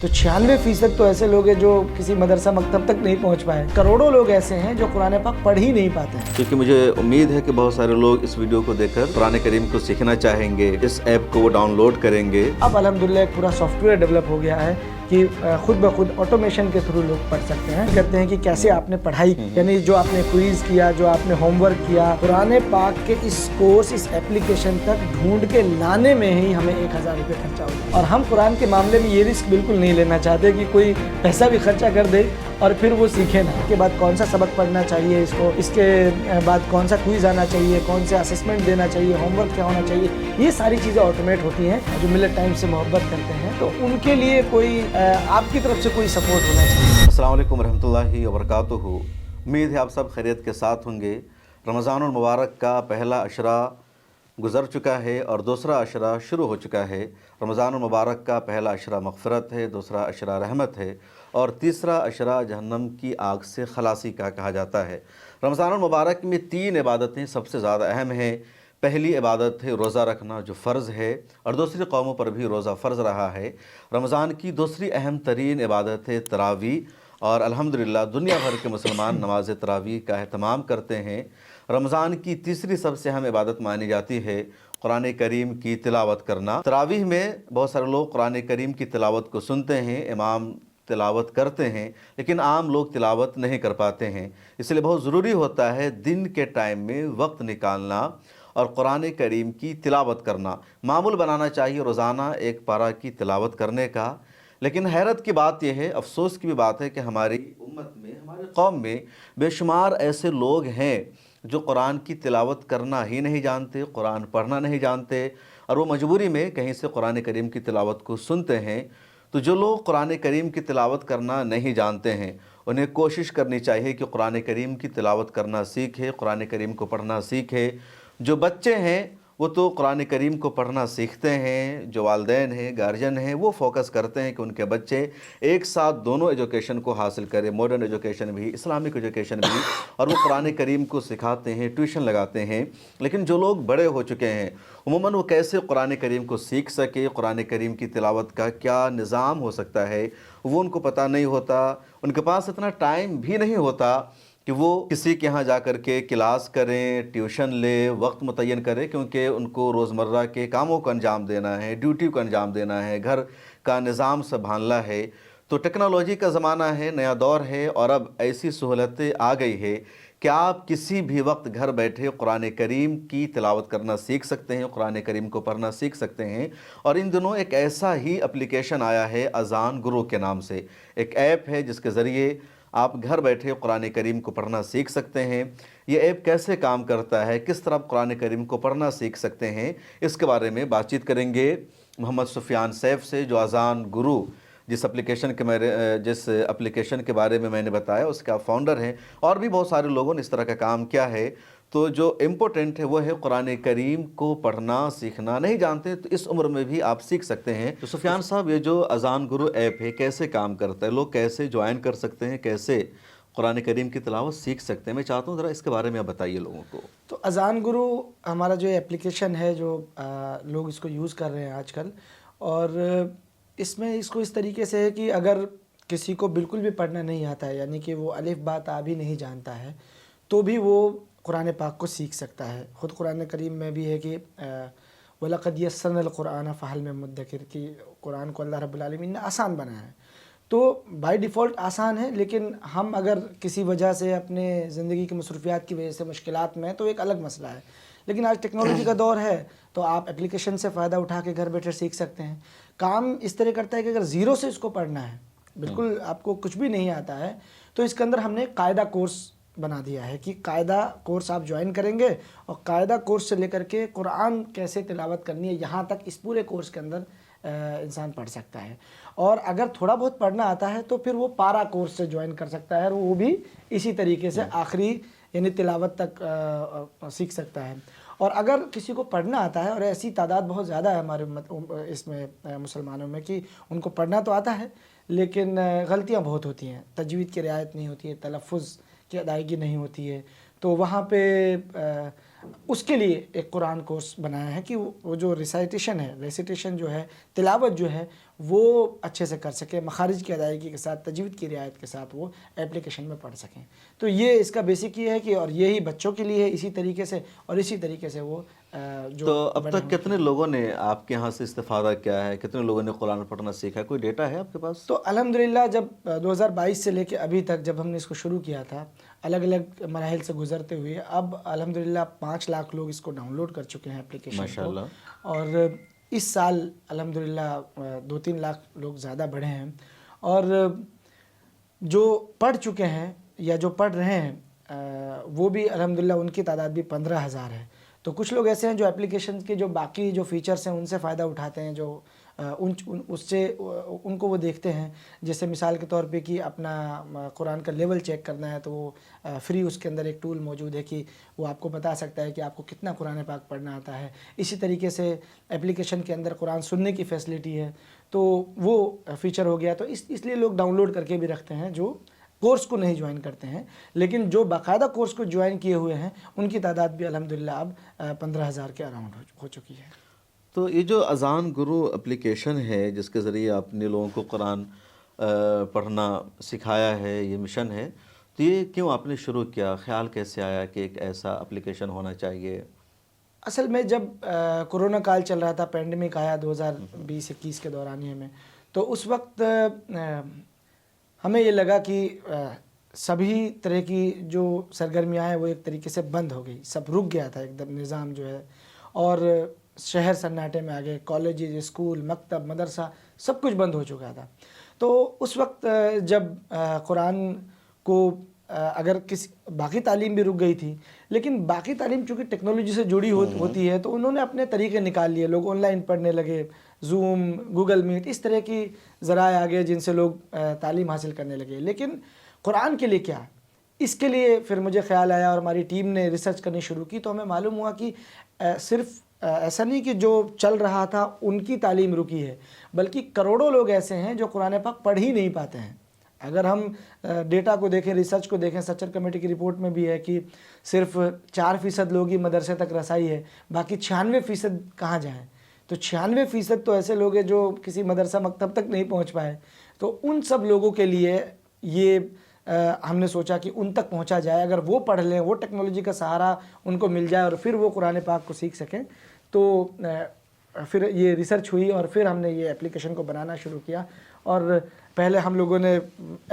تو 96% تو ایسے لوگ ہیں جو کسی مدرسہ مکتب تک نہیں پہنچ پائے. کروڑوں لوگ ایسے ہیں جو قرآن پاک پڑھ ہی نہیں پاتے ہیں. کیونکہ مجھے امید ہے کہ بہت سارے لوگ اس ویڈیو کو دیکھ کر قرآن کریم کو سیکھنا چاہیں گے، اس ایپ کو وہ ڈاؤن لوڈ کریں گے. اب الحمدللہ ایک پورا سافٹ ویئر ڈیولپ ہو گیا ہے کہ خود بخود آٹومیشن کے تھرو لوگ پڑھ سکتے ہیں. کہتے ہیں کہ کیسے آپ نے پڑھائی کی، یعنی جو آپ نے کوئز کیا، جو آپ نے ہوم ورک کیا، قرآن پاک کے اس کورس، اس اپلیکیشن تک ڈھونڈ کے لانے میں ہی ہمیں 1000 روپے خرچہ ہوگا. اور ہم قرآن کے معاملے میں یہ رسک بالکل نہیں لینا چاہتے کہ کوئی پیسہ بھی خرچہ کر دے اور پھر وہ سیکھے نا. اس کے بعد کون سا سبق پڑھنا چاہیے اس کو، اس کے بعد کون سا کوئز آنا چاہیے، کون سے اسسمنٹ دینا چاہیے، ہوم ورک کیا ہونا چاہیے، یہ ساری چیزیں آٹومیٹ ہوتی ہیں. جو ملت ٹائم سے محبت کرتے ہیں تو ان کے لیے کوئی آپ کی طرف سے کوئی سپورٹ ہونا چاہیے. السلام علیکم ورحمۃ اللہ وبرکاتہ. امید ہے آپ سب خیریت کے ساتھ ہوں گے. رمضان المبارک کا پہلا عشرہ گزر چکا ہے اور دوسرا عشرہ شروع ہو چکا ہے. رمضان المبارک کا پہلا عشرہ مغفرت ہے، دوسرا عشرہ رحمت ہے اور تیسرا عشرہ جہنم کی آگ سے خلاصی کا کہا جاتا ہے. رمضان المبارک میں 3 عبادتیں سب سے زیادہ اہم ہیں. پہلی عبادت ہے روزہ رکھنا جو فرض ہے اور دوسری قوموں پر بھی روزہ فرض رہا ہے. رمضان کی دوسری اہم ترین عبادت ہے تراویح اور الحمدللہ دنیا بھر کے مسلمان نماز تراویح کا اہتمام کرتے ہیں. رمضان کی تیسری سب سے اہم عبادت مانی جاتی ہے قرآن کریم کی تلاوت کرنا. تراویح میں بہت سارے لوگ قرآن کریم کی تلاوت کو سنتے ہیں، امام تلاوت کرتے ہیں، لیکن عام لوگ تلاوت نہیں کر پاتے ہیں. اس لیے بہت ضروری ہوتا ہے دن کے ٹائم میں وقت نکالنا اور قرآن کریم کی تلاوت کرنا. معمول بنانا چاہیے روزانہ ایک پارہ کی تلاوت کرنے کا. لیکن حیرت کی بات یہ ہے، افسوس کی بھی بات ہے کہ ہماری امت میں، ہماری قوم میں بے شمار ایسے لوگ ہیں جو قرآن کی تلاوت کرنا ہی نہیں جانتے، قرآن پڑھنا نہیں جانتے اور وہ مجبوری میں کہیں سے قرآن کریم کی تلاوت کو سنتے ہیں. تو جو لوگ قرآن کریم کی تلاوت کرنا نہیں جانتے ہیں انہیں کوشش کرنی چاہیے کہ قرآن کریم کی تلاوت کرنا سیکھے، قرآن کریم کو پڑھنا سیکھے. جو بچے ہیں وہ تو قرآن کریم کو پڑھنا سیکھتے ہیں، جو والدین ہیں، گارجین ہیں، وہ فوکس کرتے ہیں کہ ان کے بچے ایک ساتھ دونوں ایجوکیشن کو حاصل کریں، ماڈرن ایجوکیشن بھی، اسلامک ایجوکیشن بھی، اور وہ قرآن کریم کو سکھاتے ہیں، ٹیوشن لگاتے ہیں. لیکن جو لوگ بڑے ہو چکے ہیں عموماً وہ کیسے قرآن کریم کو سیکھ سکے، قرآن کریم کی تلاوت کا کیا نظام ہو سکتا ہے وہ ان کو پتہ نہیں ہوتا. ان کے پاس اتنا ٹائم بھی نہیں ہوتا کہ وہ کسی کے ہاں جا کر کے کلاس کریں، ٹیوشن لیں، وقت متعین کریں، کیونکہ ان کو روزمرہ کے کاموں کو انجام دینا ہے، ڈیوٹی کو انجام دینا ہے، گھر کا نظام سنبھالنا ہے. تو ٹیکنالوجی کا زمانہ ہے، نیا دور ہے اور اب ایسی سہولتیں آ گئی ہے کہ آپ کسی بھی وقت گھر بیٹھے قرآن کریم کی تلاوت کرنا سیکھ سکتے ہیں، قرآن کریم کو پڑھنا سیکھ سکتے ہیں. اور ان دنوں ایک ایسا ہی اپلیکیشن آیا ہے اذان گرو کے نام سے، ایک ایپ ہے جس کے ذریعے آپ گھر بیٹھے قرآن کریم کو پڑھنا سیکھ سکتے ہیں. یہ ایپ کیسے کام کرتا ہے، کس طرح قرآن کریم کو پڑھنا سیکھ سکتے ہیں، اس کے بارے میں بات چیت کریں گے محمد سفیان سیف سے، جو اذان گرو جس اپلیکیشن کے بارے میں نے بتایا اس کا فاؤنڈر ہیں. اور بھی بہت سارے لوگوں نے اس طرح کا کام کیا ہے. تو جو امپورٹنٹ ہے وہ ہے قرآن کریم کو پڑھنا سیکھنا. نہیں جانتے تو اس عمر میں بھی آپ سیکھ سکتے ہیں. تو سفیان صاحب، یہ جو اذان گرو ایپ ہے کیسے کام کرتا ہے، لوگ کیسے جوائن کر سکتے ہیں، کیسے قرآن کریم کی تلاوت سیکھ سکتے ہیں، میں چاہتا ہوں ذرا اس کے بارے میں آپ بتائیے لوگوں کو. تو اذان گرو ہمارا جو اپلیکیشن ہے، جو لوگ اس کو یوز کر رہے ہیں آج کل، اور اس میں اس کو اس طریقے سے ہے کہ اگر کسی کو بالکل بھی پڑھنا نہیں آتا ہے، یعنی کہ وہ الف با تا بھی نہیں جانتا ہے، تو بھی وہ قرآن پاک کو سیکھ سکتا ہے. خود قرآن کریم میں بھی ہے کہ وَلَقَدْ يَسَّرْنَا الْقُرْآنَ فَهَلْ مِن مُدَّكِرٍ، کہ قرآن کو اللہ رب العالمین نے آسان بنایا ہے. تو بائی ڈیفالٹ آسان ہے، لیکن ہم اگر کسی وجہ سے اپنے زندگی کی مصروفیات کی وجہ سے مشکلات میں ہیں تو ایک الگ مسئلہ ہے. لیکن آج ٹیکنالوجی کا دور ہے تو آپ اپلیکیشن سے فائدہ اٹھا کے گھر بیٹھے سیکھ سکتے ہیں. کام اس طرح کرتا ہے کہ اگر زیرو سے اس کو پڑھنا ہے، بالکل آپ کو کچھ بھی نہیں آتا ہے، تو اس کے اندر ہم نے قاعدہ کورس بنا دیا ہے کہ قاعدہ کورس آپ جوائن کریں گے اور قاعدہ کورس سے لے کر کے قرآن کیسے تلاوت کرنی ہے یہاں تک اس پورے کورس کے اندر انسان پڑھ سکتا ہے. اور اگر تھوڑا بہت پڑھنا آتا ہے تو پھر وہ پارا کورس سے جوائن کر سکتا ہے اور وہ بھی اسی طریقے سے آخری یعنی تلاوت تک سیکھ سکتا ہے. اور اگر کسی کو پڑھنا آتا ہے، اور ایسی تعداد بہت زیادہ ہے ہمارے اس میں مسلمانوں میں کہ ان کو پڑھنا تو آتا ہے لیکن غلطیاں بہت ہوتی ہیں، تجوید کی رعایت نہیں ہوتی ہے، تلفظ کی ادائیگی نہیں ہوتی ہے. تو وہاں پہ اس کے لیے ایک قرآن کورس بنایا ہے کہ وہ جو ریسائٹیشن جو ہے، تلاوت جو ہے وہ اچھے سے کر سکے، مخارج کی ادائیگی کے ساتھ، تجوید کی رعایت کے ساتھ وہ اپلیکیشن میں پڑھ سکیں. تو یہ اس کا بیسک یہ ہے کہ، اور یہی بچوں کے لیے ہے اسی طریقے سے، اور اسی طریقے سے وہ جو تو اب بڑے تک کتنے لوگوں نے آپ کے یہاں سے استفادہ کیا ہے؟ کتنے لوگوں نے قرآن پڑھنا سیکھا؟ کوئی ڈیٹا ہے آپ کے پاس؟ تو الحمدللہ جب 2022 سے لے کے ابھی تک جب ہم نے اس کو شروع کیا تھا، الگ الگ مراحل سے گزرتے ہوئے اب الحمدللہ 5 لاکھ لوگ اس کو ڈاؤن لوڈ کر چکے ہیں اپلیکیشن کو. ماشاءاللہ. اور اس سال الحمدللہ 2-3 لاکھ لوگ زیادہ بڑھے ہیں. اور جو پڑھ چکے ہیں یا جو پڑھ رہے ہیں وہ بھی الحمدللہ ان کی تعداد بھی 15,000 ہے. تو کچھ لوگ ایسے ہیں جو اپلیکیشن کے جو باقی جو فیچرز ہیں ان سے فائدہ اٹھاتے ہیں، جو اس سے ان کو وہ دیکھتے ہیں. جیسے مثال کے طور پہ کہ اپنا قرآن کا لیول چیک کرنا ہے تو وہ فری اس کے اندر ایک ٹول موجود ہے کہ وہ آپ کو بتا سکتا ہے کہ آپ کو کتنا قرآن پاک پڑھنا آتا ہے. اسی طریقے سے اپلیکیشن کے اندر قرآن سننے کی فیسلٹی ہے، تو وہ فیچر ہو گیا. تو اس لیے لوگ ڈاؤن لوڈ کر کے بھی رکھتے ہیں جو کورس کو نہیں جوائن کرتے ہیں. لیکن جو باقاعدہ کورس کو جوائن کیے ہوئے ہیں ان کی تعداد بھی الحمدللہ اب 15,000 کے اراؤنڈ ہو چکی ہے. تو یہ جو اذان گرو اپلیکیشن ہے جس کے ذریعے آپ نے لوگوں کو قرآن پڑھنا سکھایا ہے، یہ مشن ہے، تو یہ کیوں آپ نے شروع کیا؟ خیال کیسے آیا کہ ایک ایسا اپلیکیشن ہونا چاہیے؟ اصل میں جب کرونا کال چل رہا تھا، پینڈیمک آیا 2020-21 کے دورانیے میں، تو اس وقت ہمیں یہ لگا کہ سبھی طرح کی جو سرگرمیاں ہیں وہ ایک طریقے سے بند ہو گئی، سب رک گیا تھا ایک دم نظام جو ہے. اور شہر سناٹے میں آ گئے، کالجز، اسکول، مکتب، مدرسہ سب کچھ بند ہو چکا تھا. تو اس وقت جب قرآن کو اگر کسی باقی تعلیم بھی رک گئی تھی، لیکن باقی تعلیم چونکہ ٹیکنالوجی سے جڑی ہوتی ہے تو انہوں نے اپنے طریقے نکال لیے. لوگ آن لائن پڑھنے لگے، زوم، گوگل میٹ، اس طرح کی ذرائع آگے جن سے لوگ تعلیم حاصل کرنے لگے. لیکن قرآن کے لیے کیا؟ اس کے لیے پھر مجھے خیال آیا اور ہماری ٹیم نے ریسرچ کرنی شروع کی تو ہمیں معلوم ہوا کہ صرف ایسا نہیں کہ جو چل رہا تھا ان کی تعلیم رکی ہے، بلکہ کروڑوں لوگ ایسے ہیں جو قرآن پاک پڑھ ہی نہیں پاتے ہیں. اگر ہم ڈیٹا کو دیکھیں، ریسرچ کو دیکھیں، سچر کمیٹی کی رپورٹ میں بھی ہے کہ صرف 4% لوگ ہی مدرسے تک رسائی ہے، باقی 96% کہاں جائیں. تو 96% تو ایسے لوگ ہیں جو کسی مدرسہ مکتب تک نہیں پہنچ پائے. تو ان سب لوگوں کے لیے یہ ہم نے سوچا کہ ان تک پہنچا جائے. اگر وہ پڑھ لیں، وہ ٹیکنالوجی کا سہارا ان کو مل جائے اور پھر وہ قرآن پاک کو سیکھ سکیں. تو پھر یہ ریسرچ ہوئی اور پھر ہم نے یہ اپلیکیشن کو بنانا شروع کیا. اور پہلے ہم لوگوں نے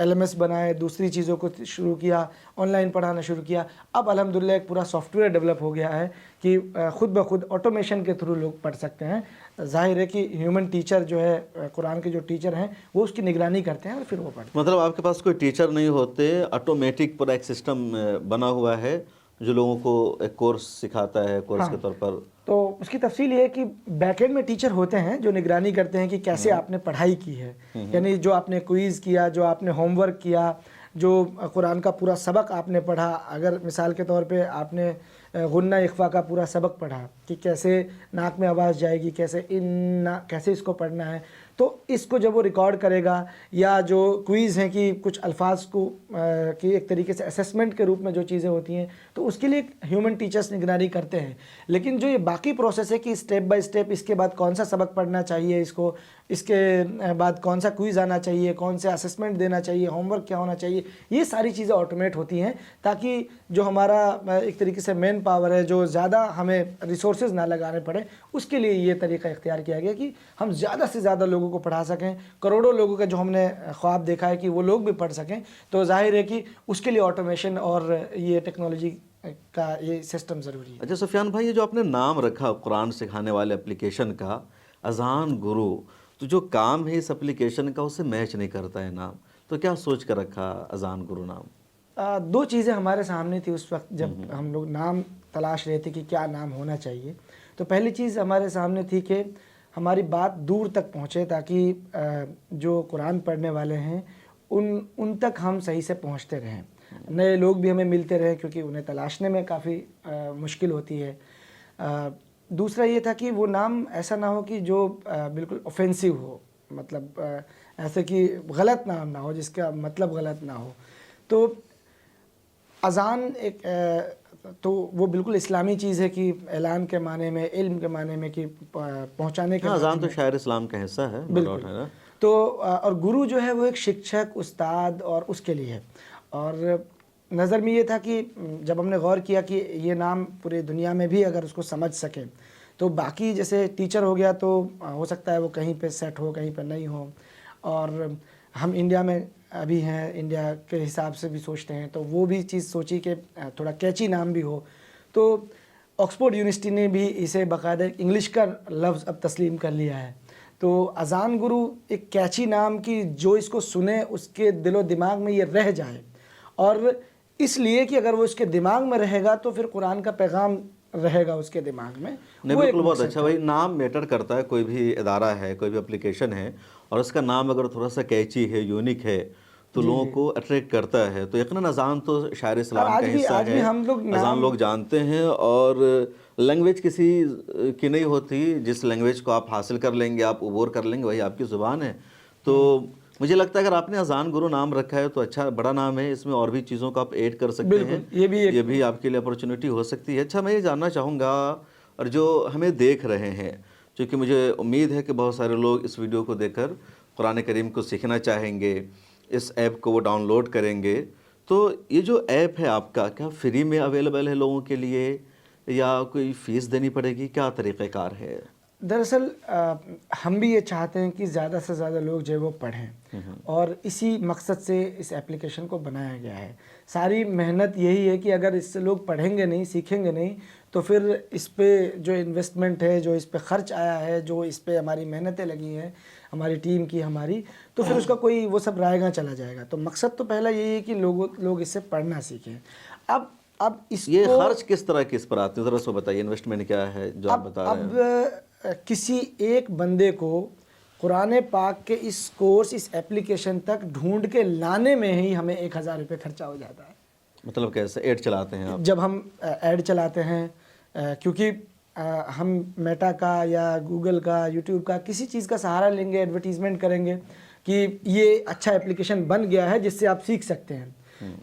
LMS بنائے، دوسری چیزوں کو شروع کیا، آن لائن پڑھانا شروع کیا. اب الحمدللہ ایک پورا سافٹ ویئر ڈیولپ ہو گیا ہے کہ خود بخود آٹومیشن کے تھرو لوگ پڑھ سکتے ہیں. ظاہر ہے کہ ہیومن ٹیچر جو ہے، قرآن کے جو ٹیچر ہیں وہ اس کی نگرانی کرتے ہیں اور پھر وہ پڑھتے ہیں. مطلب آپ کے پاس کوئی ٹیچر نہیں ہوتے، آٹومیٹک پورا ایک سسٹم بنا ہوا ہے جو لوگوں کو ایک کورس سکھاتا ہے کورس کے طور پر. تو اس کی تفصیل یہ ہے کہ بیک اینڈ میں ٹیچر ہوتے ہیں جو نگرانی کرتے ہیں کہ کیسے آپ نے پڑھائی کی ہے. یعنی جو آپ نے کوئز کیا، جو آپ نے ہوم ورک کیا، جو قرآن کا پورا سبق آپ نے پڑھا. اگر مثال کے طور پہ آپ نے غنہ اخفا کا پورا سبق پڑھا کہ کیسے ناک میں آواز جائے گی، کیسے اس کو پڑھنا ہے، تو اس کو جب وہ ریکارڈ کرے گا، یا جو کوئز ہیں کہ کچھ الفاظ کو کی ایک طریقے سے اسیسمنٹ کے روپ میں جو چیزیں ہوتی ہیں، تو اس کے لیے ہیومن ٹیچرز نگرانی کرتے ہیں. لیکن جو یہ باقی پروسیس ہے کہ اسٹیپ بائی اسٹیپ اس کے بعد کون سا سبق پڑھنا چاہیے، اس کے بعد کون سا کوئز آنا چاہیے، کون سے اسیسمنٹ دینا چاہیے، ہوم ورک کیا ہونا چاہیے، یہ ساری چیزیں آٹومیٹ ہوتی ہیں تاکہ جو ہمارا ایک طریقے سے مین پاور ہے، جو زیادہ ہمیں ریسورسز نہ لگانے پڑے، اس کے لیے یہ طریقہ اختیار کیا گیا کہ ہم زیادہ سے زیادہ لوگوں کو پڑھا سکیں. کروڑوں لوگوں کا جو ہم نے خواب دیکھا ہے کہ وہ لوگ بھی پڑھ سکیں. تو ظاہر ہے کہ اس کے لیے آٹومیشن اور یہ ٹیکنالوجی کا یہ سسٹم ضروری ہے. اچھا سفیان بھائی، یہ جو آپ نے نام رکھا قرآن سکھانے والے اپلیکیشن کا، اذان گرو، تو جو کام ہے اس اپلیکیشن کا اسے میچ نہیں کرتا ہے نام، تو کیا سوچ کر رکھا اذان گرو نام؟ 2 چیزیں ہمارے سامنے تھی اس وقت جب ہم لوگ نام تلاش رہے تھے کہ کیا نام ہونا چاہیے. تو پہلی چیز ہمارے سامنے تھی کہ ہماری بات دور تک پہنچے تاکہ جو قرآن پڑھنے والے ہیں ان تک ہم صحیح سے پہنچتے رہیں، نئے لوگ بھی ہمیں ملتے رہیں کیونکہ انہیں تلاشنے میں کافی مشکل ہوتی ہے. دوسرا یہ تھا کہ وہ نام ایسا نہ ہو کہ جو بالکل اوفینسو ہو، مطلب ایسے کہ غلط نام نہ ہو، جس کا مطلب غلط نہ ہو. تو اذان ایک تو وہ بالکل اسلامی چیز ہے کہ اعلان کے معنی میں، علم کے معنی میں، کہ پہنچانے کے اذان تو شاعر اسلام کا حصہ ہے، بالکل. ہے نا. تو اور گرو جو ہے وہ ایک شکشک، استاد اور اس کے لیے ہے. اور نظر میں یہ تھا کہ جب ہم نے غور کیا کہ یہ نام پورے دنیا میں بھی اگر اس کو سمجھ سکیں تو باقی جیسے ٹیچر ہو گیا تو ہو سکتا ہے وہ کہیں پہ سیٹ ہو، کہیں پہ نہیں ہو. اور ہم انڈیا میں ابھی ہیں، انڈیا کے حساب سے بھی سوچتے ہیں، تو وہ بھی چیز سوچی کہ تھوڑا کیچی نام بھی ہو. تو آکسفورڈ یونیورسٹی نے بھی اسے باقاعدہ انگلش کا لفظ اب تسلیم کر لیا ہے. تو اذان گرو ایک کیچی نام کی جو اس کو سنے اس کے دل و دماغ میں یہ رہ جائے، اور اس لیے کہ اگر وہ اس کے دماغ میں رہے گا تو پھر قرآن کا پیغام رہے گا اس کے دماغ میں. نہیں بالکل، بہت اچھا بھائی. نام میٹر کرتا ہے. کوئی بھی ادارہ ہے، کوئی بھی اپلیکیشن ہے، اور اس کا نام اگر تھوڑا سا کیچی ہے، یونیک ہے، تو لوگوں کو اٹریکٹ کرتا ہے. تو یقیناً اذان تو شاعر اسلام کا حصہ ہے، اذان لوگ جانتے ہیں. اور لینگویج کسی کی نہیں ہوتی، جس لینگویج کو آپ حاصل کر لیں گے، آپ عبور کر لیں گے، وہی آپ کی زبان ہے. تو مجھے لگتا ہے اگر آپ نے اذان گرو نام رکھا ہے تو اچھا، بڑا نام ہے. اس میں اور بھی چیزوں کو آپ ایڈ کر سکتے ہیں، یہ بھی آپ کے لیے اپرچونٹی ہو سکتی ہے. اچھا، میں یہ جاننا چاہوں گا، اور جو ہمیں دیکھ رہے ہیں، چونکہ مجھے امید ہے کہ بہت سارے لوگ اس ویڈیو کو دیکھ کر قرآن کریم کو سیکھنا چاہیں گے، اس ایپ کو وہ ڈاؤن لوڈ کریں گے. تو یہ جو ایپ ہے آپ کا، کیا فری میں اویلیبل ہے لوگوں کے لیے، یا کوئی فیس دینی پڑے گی؟ کیا طریقہ کار ہے؟ دراصل ہم بھی یہ چاہتے ہیں کہ زیادہ سے زیادہ لوگ جو ہے وہ پڑھیں، اور اسی مقصد سے اس ایپلیکیشن کو بنایا گیا ہے. ساری محنت یہی ہے کہ اگر اس سے لوگ پڑھیں گے نہیں، سیکھیں گے نہیں، تو پھر اس پہ جو انویسٹمنٹ ہے، جو اس پہ خرچ آیا ہے، جو اس پہ ہماری محنتیں لگی ہیں، ہماری ٹیم کی، ہماری، تو پھر اس کا کوئی وہ سب رائے گاں چلا جائے گا. تو مقصد تو پہلا یہی ہے کہ لوگ اس سے پڑھنا سیکھیں. اب اس یہ خرچ کس طرح کس پر آتے ہیں، ذرا سو بتائیے. انویسٹمنٹ کیا ہے جو آپ بتا رہے ہیں؟ اب کسی ایک بندے کو قرآن پاک کے اس کورس، اس ایپلیکیشن تک ڈھونڈ کے لانے میں ہی ہمیں 1000 روپے خرچہ ہو جاتا ہے. مطلب کیسے ایڈ چلاتے ہیں آپ؟ جب ہم ایڈ چلاتے ہیں، کیونکہ ہم میٹا کا یا گوگل کا، یوٹیوب کا، کسی چیز کا سہارا لیں گے، ایڈورٹیزمنٹ کریں گے کہ یہ اچھا ایپلیکیشن بن گیا ہے جس سے آپ سیکھ سکتے ہیں.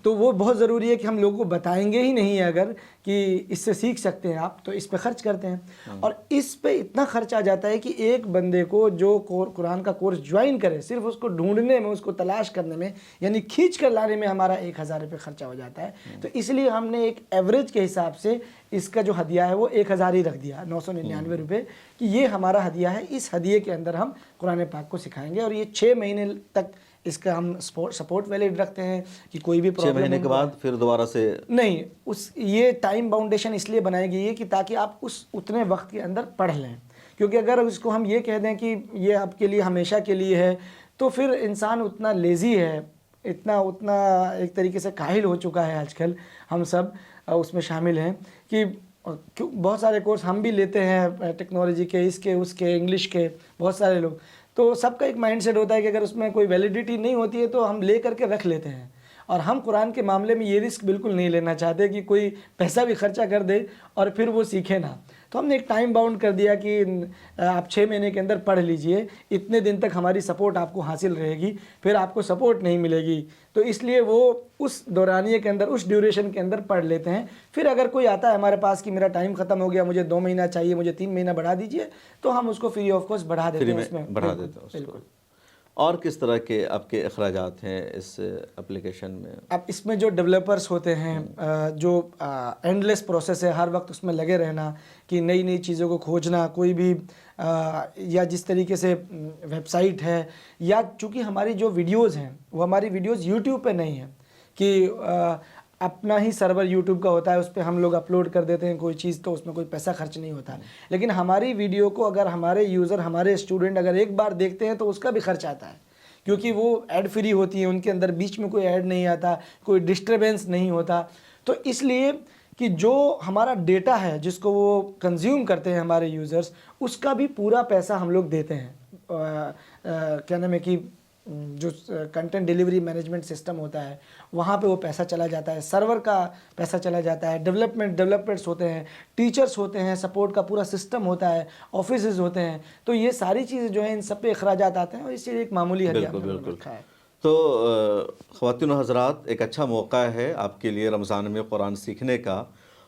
تو وہ بہت ضروری ہے کہ ہم لوگوں کو بتائیں گے ہی نہیں اگر کہ اس سے سیکھ سکتے ہیں آپ، تو اس پہ خرچ کرتے ہیں. اور اس پہ اتنا خرچ آ جاتا ہے کہ ایک بندے کو جو قرآن کا کورس جوائن کرے، صرف اس کو ڈھونڈنے میں، اس کو تلاش کرنے میں، یعنی کھینچ کر لانے میں ہمارا 1000 روپے خرچہ ہو جاتا ہے. تو اس لیے ہم نے ایک ایوریج کے حساب سے اس کا جو ہدیہ ہے وہ 1000 ہی رکھ دیا، 999 روپے، کہ یہ ہمارا ہدیہ ہے. اس ہدیے کے اندر ہم قرآن پاک کو سکھائیں گے، اور یہ 6 مہینے تک اس کا ہم سپورٹ ویلڈ رکھتے ہیں کہ کوئی بھی 6 مہینے کے بعد پھر دوبارہ سے نہیں. یہ ٹائم باؤنڈیشن اس لیے بنائی گئی ہے کہ تاکہ آپ اتنے وقت کے اندر پڑھ لیں. کیونکہ اگر اس کو ہم یہ کہہ دیں کہ یہ آپ کے لیے ہمیشہ کے لیے ہے، تو پھر انسان اتنا لیزی ہے، اتنا ایک طریقے سے کاہل ہو چکا ہے آج کل، ہم سب اس میں شامل ہیں، کہ بہت سارے کورس ہم بھی لیتے ہیں ٹیکنالوجی کے، اس کے، اس کے، انگلش کے، بہت سارے لوگ. تو سب کا ایک مائنڈ سیٹ ہوتا ہے کہ اگر اس میں کوئی ویلیڈیٹی نہیں ہوتی ہے تو ہم لے کر کے رکھ لیتے ہیں. اور ہم قرآن کے معاملے میں یہ رسک بالکل نہیں لینا چاہتے کہ کوئی پیسہ بھی خرچہ کر دے اور پھر وہ سیکھے نہ. تو ہم نے ایک ٹائم باؤنڈ کر دیا کہ آپ 6 مہینے کے اندر پڑھ لیجئے، اتنے دن تک ہماری سپورٹ آپ کو حاصل رہے گی، پھر آپ کو سپورٹ نہیں ملے گی. تو اس لیے وہ اس دورانیے کے اندر، اس ڈیوریشن کے اندر پڑھ لیتے ہیں. پھر اگر کوئی آتا ہے ہمارے پاس کہ میرا ٹائم ختم ہو گیا، مجھے 2 مہینہ چاہیے، مجھے 3 مہینہ بڑھا دیجئے، تو ہم اس کو فری آف کاسٹ بڑھا دیتے ہیں. اس میں بڑھا دیتے ہیں اس کو. اور کس طرح کے آپ کے اخراجات ہیں اس اپلیکیشن میں؟ اب اس میں جو ڈیولپرز ہوتے ہیں، جو اینڈ لیس پروسیس ہے، ہر وقت اس میں لگے رہنا، کہ نئی چیزوں کو کھوجنا، کوئی بھی یا جس طریقے سے ویب سائٹ ہے، یا چونکہ ہماری جو ویڈیوز ہیں وہ ہماری ویڈیوز یوٹیوب پہ نہیں ہیں کہ اپنا ہی سرور یوٹیوب کا ہوتا ہے، اس پہ ہم لوگ اپلوڈ کر دیتے ہیں کوئی چیز، تو اس میں کوئی پیسہ خرچ نہیں ہوتا. لیکن ہماری ویڈیو کو اگر ہمارے یوزر، ہمارے اسٹوڈنٹ اگر ایک بار دیکھتے ہیں تو اس کا بھی خرچ آتا ہے، کیونکہ وہ ایڈ فری ہوتی ہے، ان کے اندر بیچ میں کوئی ایڈ نہیں آتا، کوئی ڈسٹربینس نہیں ہوتا. تو اس لیے کہ جو ہمارا ڈیٹا ہے جس کو وہ کنزیوم کرتے ہیں ہمارے یوزرز، اس کا بھی پورا پیسہ ہم لوگ دیتے ہیں. کیا نام ہے کہ جو کنٹینٹ ڈیلیوری مینجمنٹ سسٹم ہوتا ہے وہاں پہ وہ پیسہ چلا جاتا ہے، سرور کا پیسہ چلا جاتا ہے، ڈیولپرز ہوتے ہیں، ٹیچرز ہوتے ہیں، سپورٹ کا پورا سسٹم ہوتا ہے، آفیسز ہوتے ہیں. تو یہ ساری چیزیں جو ہیں ان سب پہ اخراجات آتے ہیں، اور اس سے ایک معمولی ہدیہ ہم نے رکھا ہے. تو خواتین و حضرات، ایک اچھا موقع ہے آپ کے لیے رمضان میں قرآن سیکھنے کا.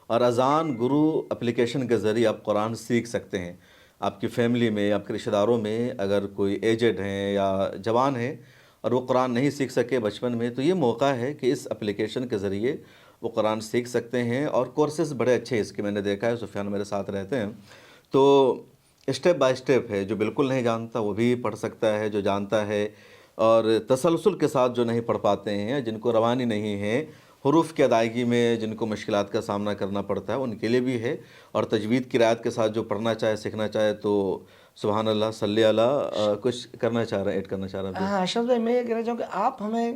اور اذان گرو اپلیکیشن کے ذریعے آپ قرآن سیکھ سکتے ہیں. آپ کی فیملی میں، آپ کے رشتہ داروں میں اگر کوئی ایجڈ ہیں یا جوان ہیں اور وہ قرآن نہیں سیکھ سکے بچپن میں، تو یہ موقع ہے کہ اس اپلیکیشن کے ذریعے وہ قرآن سیکھ سکتے ہیں. اور کورسز بڑے اچھے اس کے میں نے دیکھا ہے. سفیان میرے ساتھ رہتے ہیں، تو اسٹیپ بائی اسٹیپ ہے. جو بالکل نہیں جانتا وہ بھی پڑھ سکتا ہے، جو جانتا ہے اور تسلسل کے ساتھ جو نہیں پڑھ پاتے ہیں، جن کو روانی نہیں ہے، حروف کی ادائیگی میں جن کو مشکلات کا سامنا کرنا پڑتا ہے، ان کے لیے بھی ہے. اور تجوید کی رعایت کے ساتھ جو پڑھنا چاہے، سیکھنا چاہے تو سبحان اللہ صلی اللہ کچھ کرنا چاہ رہا ہے، ایڈ کرنا چاہ رہا ہے. ہاں اشرف بھائی، میں یہ کہنا چاہوں کہ آپ ہمیں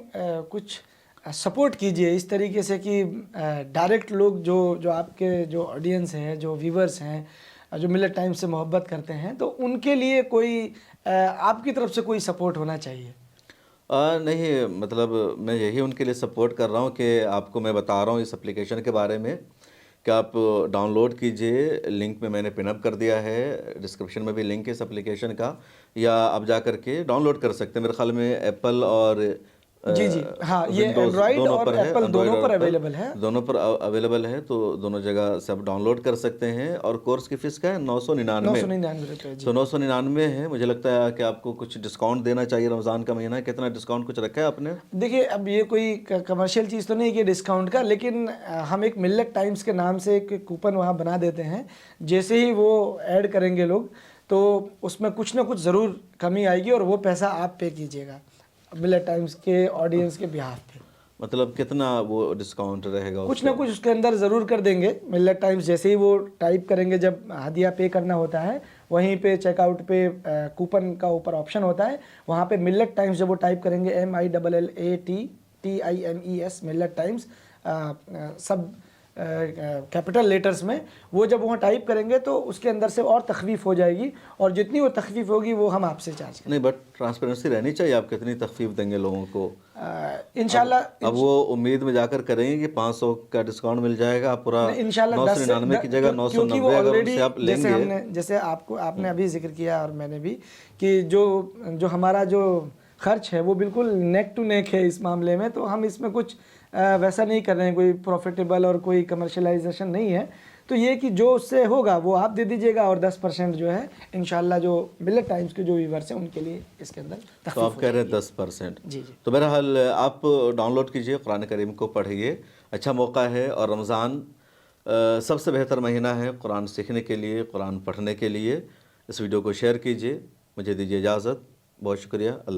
کچھ سپورٹ کیجئے اس طریقے سے کہ ڈائریکٹ لوگ جو آپ کے جو آڈینس ہیں، جو ویورز ہیں، جو ملت ٹائم سے محبت کرتے ہیں، تو ان کے لیے کوئی آپ کی طرف سے کوئی سپورٹ ہونا چاہیے. نہیں، مطلب میں یہی ان کے لیے سپورٹ کر رہا ہوں کہ آپ کو میں بتا رہا ہوں اس اپلیکیشن کے بارے میں کہ آپ ڈاؤن لوڈ کیجئے. لنک میں نے پن اپ کر دیا ہے، ڈسکرپشن میں بھی لنک ہے اس اپلیکیشن کا، یا آپ جا کر کے ڈاؤن لوڈ کر سکتے ہیں. میرے خیال میں ایپل اور جی ہاں، یہ ونڈوز اینڈرائڈ دونوں اور پر ہے، ایپل اینڈرائڈ دونوں اور پر ایپل اویلیبل ہے. دونوں پر اویلیبل ہے، تو دونوں جگہ سے آپ ڈاؤن لوڈ کر سکتے ہیں. اور کورس کی فیس کا ہے 999. 999 روپے. جی تو 999 ہے. مجھے لگتا ہے کہ آپ کو کچھ ڈسکاؤنٹ دینا چاہیے. رمضان کا مہینہ ہے، کتنا ڈسکاؤنٹ کچھ رکھا ہے آپ نے؟ دیکھیے، اب یہ کوئی کمرشل چیز تو نہیں کہ ڈسکاؤنٹ کا، لیکن ہم ایک ملت ٹائمز کے نام سے ایک کوپن وہاں بنا دیتے ہیں. جیسے ہی وہ ایڈ کریں گے لوگ، تو اس میں کچھ نہ کچھ ضرور کمی آئے گی، اور وہ پیسہ آپ پے کیجیے گا ملت ٹائمز کے آڈینس کے بہاف پہ. مطلب کتنا وہ ڈسکاؤنٹ رہے گا؟ کچھ نہ کچھ اس کے اندر ضرور کر دیں گے. ملت ٹائمز جیسے ہی وہ ٹائپ کریں گے، جب ہدیہ پے کرنا ہوتا ہے، وہیں پہ چیک آؤٹ پہ کوپن کا اوپر آپشن ہوتا ہے، وہاں پہ ملت ٹائمز جب وہ ٹائپ کریں گے MILLATTIMES ملت ٹائمز سب کیپٹل لیٹرز میں، وہ جب وہاں ٹائپ کریں گے تو اس کے اندر سے اور تخفیف ہو جائے گی، اور جتنی وہ تخفیف ہوگی وہ ہم آپ سے چارج کریں. نہیں، بٹ ٹرانسپیرنسی رہنی چاہیے. آپ کتنی تخفیف دیں گے لوگوں کو؟ انشاءاللہ. اب وہ امید میں جا کر کریں گے کہ 500 کا ڈسکاؤنٹ مل جائے گا. پورا انشاءاللہ 999 کی جگہ 990 اگر ان سے آپ لیں گے. جیسے آپ نے ابھی ذکر کیا اور میں نے بھی، کہ جو ہمارا جو خرچ ہے وہ بالکل نیک ٹو نیک ہے اس معاملے میں. تو ہم اس میں کچھ ویسا نہیں کر رہے ہیں، کوئی پروفیٹیبل اور کوئی کمرشلائزیشن نہیں ہے. تو یہ کہ جو اس سے ہوگا وہ آپ دے دیجیے گا، اور 10% جو ہے انشاءاللہ جو ملت ٹائمز کے جو ویورز ہیں ان کے لیے اس کے اندر تخفیف. تو آپ کہہ رہے ہیں 10%. جی. تو بہرحال آپ ڈاؤن لوڈ کیجئے، قرآن کریم کو پڑھیے. اچھا موقع ہے، اور رمضان سب سے بہتر مہینہ ہے قرآن سیکھنے کے لیے، قرآن پڑھنے کے لیے. اس ویڈیو کو شیئر کیجئے. مجھے دیجیے اجازت. بہت شکریہ. اللہ